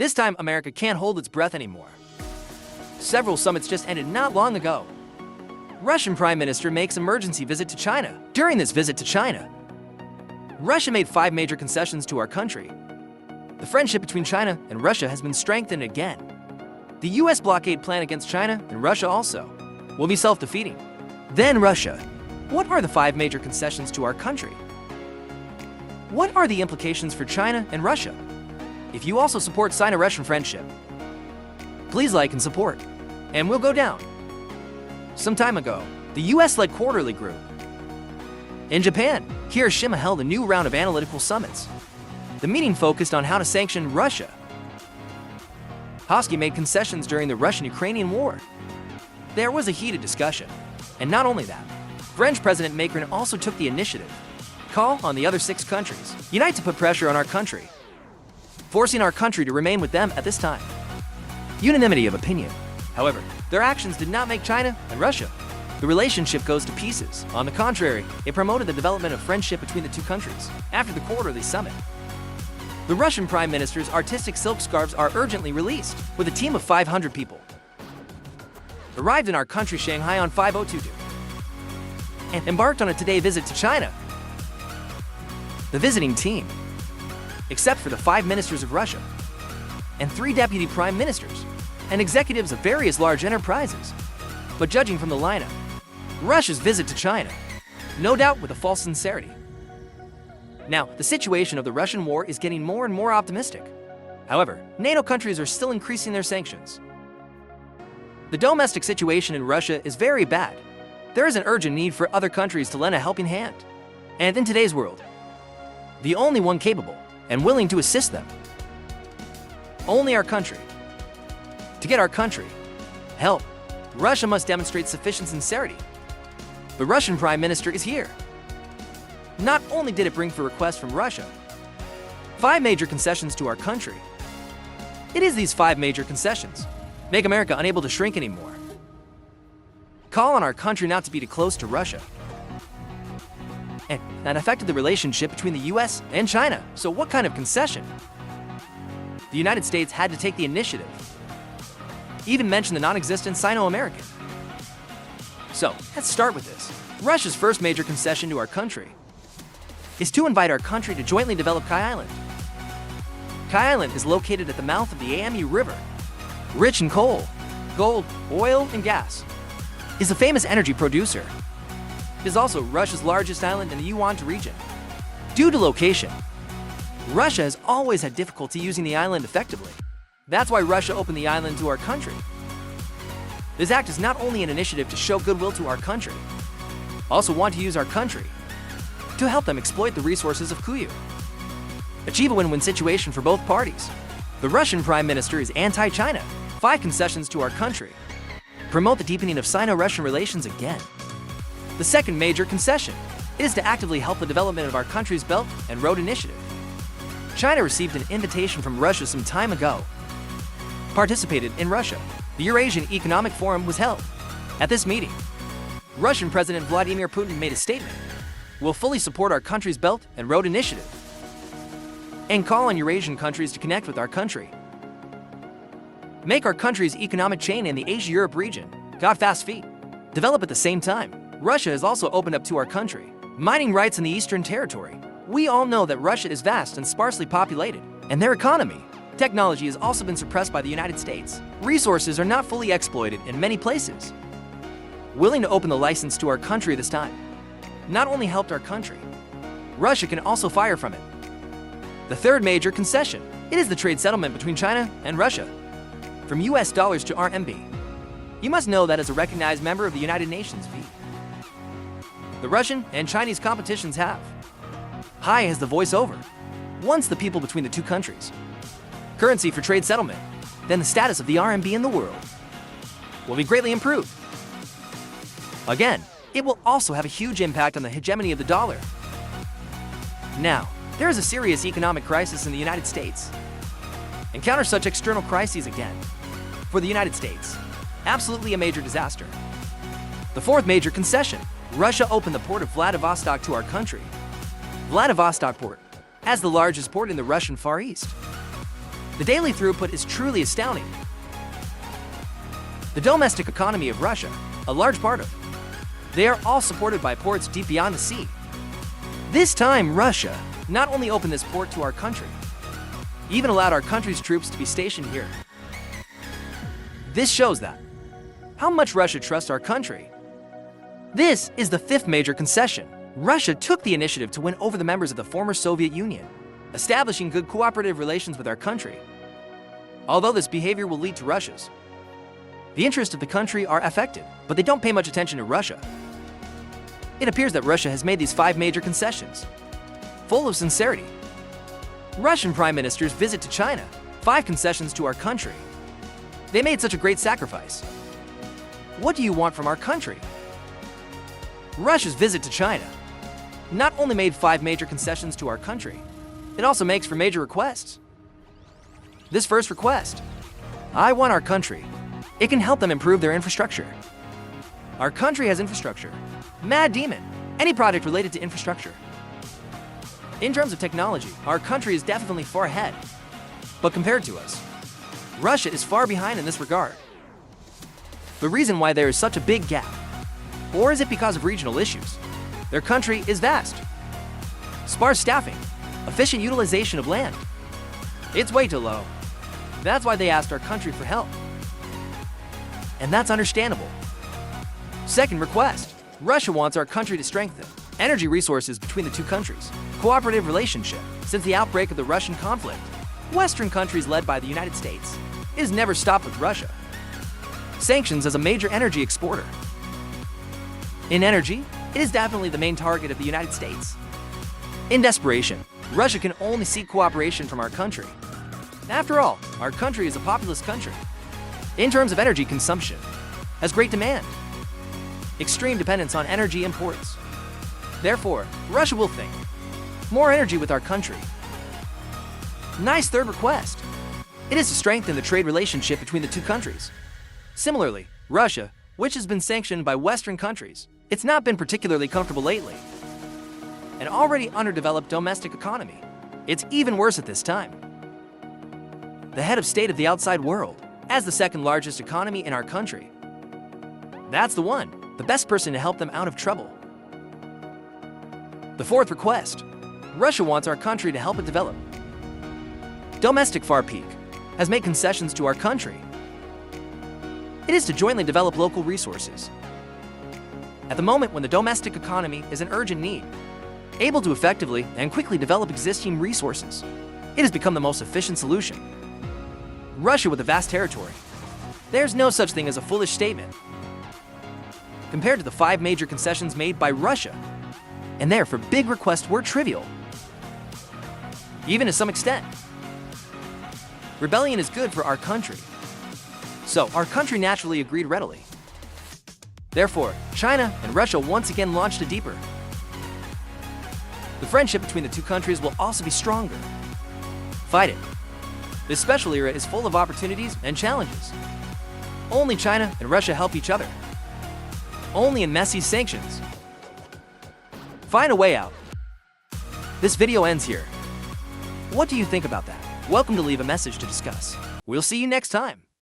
This time, America can't hold its breath anymore. Several summits just ended not long ago. Russian Prime Minister makes emergency visit to China. During this visit to China, Russia made 5 major concessions to our country. The friendship between China and Russia has been strengthened again. The US blockade plan against China and Russia also will be self-defeating. Then Russia. What are the 5 major concessions to our country? What are the implications for China and Russia? If you also support Sino-Russian friendship, please like and support, and we'll go down. Some time ago, the US-led Quarterly Group in Japan, Hiroshima, held a new round of analytical summits. The meeting focused on how to sanction Russia. Hosky made concessions during the Russian-Ukrainian war. There was a heated discussion. And not only that, French President Macron also took the initiative. Call on the other 6 countries. Unite to put pressure on our country, forcing our country to remain with them at this time. Unanimity of opinion. However, their actions did not make China and Russia. The relationship goes to pieces. On the contrary, it promoted the development of friendship between the 2 countries. After the Quarterly Summit, the Russian Prime Minister's artistic silk scarves are urgently released, with a team of 500 people. Arrived in our country, Shanghai, on 5022 and embarked on a today visit to China. The visiting team, except for the 5 ministers of Russia and 3 deputy prime ministers and executives of various large enterprises. But judging from the lineup, Russia's visit to China, no doubt with a false sincerity. Now, the situation of the Russian war is getting more and more optimistic. However, NATO countries are still increasing their sanctions. The domestic situation in Russia is very bad. There is an urgent need for other countries to lend a helping hand. And in today's world, the only one capable and willing to assist them, only our country. To get our country help, Russia must demonstrate sufficient sincerity. The Russian Prime Minister is here. Not only did it bring for requests from Russia 5 major concessions to our country, it is these 5 major concessions make America unable to shrink anymore. Call on our country not to be too close to Russia. And that affected the relationship between the US and China. So what kind of concession? The United States had to take the initiative. Even mention the non-existent Sino-American. So let's start with this. Russia's first major concession to our country is to invite our country to jointly develop Kai Island. Kai Island is located at the mouth of the Amu River, rich in coal, gold, oil, and gas. Is a famous energy producer. It is also Russia's largest island in the Yuan region. Due to location, Russia has always had difficulty using the island effectively. That's why Russia opened the island to our country. This act is not only an initiative to show goodwill to our country, also want to use our country to help them exploit the resources of Kuyu. Achieve a win-win situation for both parties. The Russian Prime Minister is anti-China. 5 concessions to our country. Promote the deepening of Sino-Russian relations again. The second major concession is to actively help the development of our country's Belt and Road Initiative. China received an invitation from Russia some time ago. Participated in Russia. The Eurasian Economic Forum was held. At this meeting, Russian President Vladimir Putin made a statement. We'll fully support our country's Belt and Road Initiative and call on Eurasian countries to connect with our country. Make our country's economic chain in the Asia-Europe region got fast feet. Develop at the same time. Russia has also opened up to our country mining rights in the Eastern Territory. We all know that Russia is vast and sparsely populated, and their economy, technology has also been suppressed by the United States. Resources are not fully exploited in many places. Willing to open the license to our country this time not only helped our country, Russia can also fire from it. The third major concession, it is the trade settlement between China and Russia. From US dollars to RMB. You must know that as a recognized member of the United Nations, the Russian and Chinese competitions have high as the voice over. Once the people between the 2 countries, currency for trade settlement, then the status of the RMB in the world will be greatly improved. Again, it will also have a huge impact on the hegemony of the dollar. Now, there is a serious economic crisis in the United States. Encounter such external crises again. For the United States, absolutely a major disaster. The fourth major concession, Russia opened the port of Vladivostok to our country. Vladivostok port, as the largest port in the Russian Far East. The daily throughput is truly astounding. The domestic economy of Russia, a large part of. They are all supported by ports deep beyond the sea. This time, Russia not only opened this port to our country, even allowed our country's troops to be stationed here. This shows that how much Russia trusts our country. This is the fifth major concession. Russia took the initiative to win over the members of the former Soviet Union, establishing good cooperative relations with our country. Although this behavior will lead to Russia's, the interests of the country are affected, but they don't pay much attention to Russia. It appears that Russia has made these 5 major concessions, full of sincerity. Russian Prime Minister's visit to China, 5 concessions to our country. They made such a great sacrifice. What do you want from our country? Russia's visit to China not only made 5 major concessions to our country, it also makes for major requests. This first request, I want our country. It can help them improve their infrastructure. Our country has infrastructure. Mad demon, any project related to infrastructure. In terms of technology, our country is definitely far ahead. But compared to us, Russia is far behind in this regard. The reason why there is such a big gap, or is it because of regional issues? Their country is vast. Sparse staffing, efficient utilization of land. It's way too low. That's why they asked our country for help. And that's understandable. Second request, Russia wants our country to strengthen energy resources between the two countries. Cooperative relationship. Since the outbreak of the Russian conflict, Western countries led by the United States has never stopped with Russia. Sanctions as a major energy exporter. In energy, it is definitely the main target of the United States. In desperation, Russia can only seek cooperation from our country. After all, our country is a populous country. In terms of energy consumption, has great demand. Extreme dependence on energy imports. Therefore, Russia will think more energy with our country. Nice third request. It is to strengthen the trade relationship between the two countries. Similarly, Russia, which has been sanctioned by Western countries, it's not been particularly comfortable lately. An already underdeveloped domestic economy, it's even worse at this time. The head of state of the outside world, as the second largest economy in our country. That's the one, the best person to help them out of trouble. The fourth request, Russia wants our country to help it develop. Domestic Far Peak has made concessions to our country. It is to jointly develop local resources. At the moment when the domestic economy is in urgent need, able to effectively and quickly develop existing resources, it has become the most efficient solution. Russia with a vast territory. There's no such thing as a foolish statement. Compared to the 5 major concessions made by Russia, and therefore big requests were trivial. Even to some extent. Rebellion is good for our country. So our country naturally agreed readily. Therefore, China and Russia once again launched a deeper. The friendship between the two countries will also be stronger. Fight it. This special era is full of opportunities and challenges. Only China and Russia help each other. Only in messy sanctions. Find a way out. This video ends here. What do you think about that? Welcome to leave a message to discuss. We'll see you next time.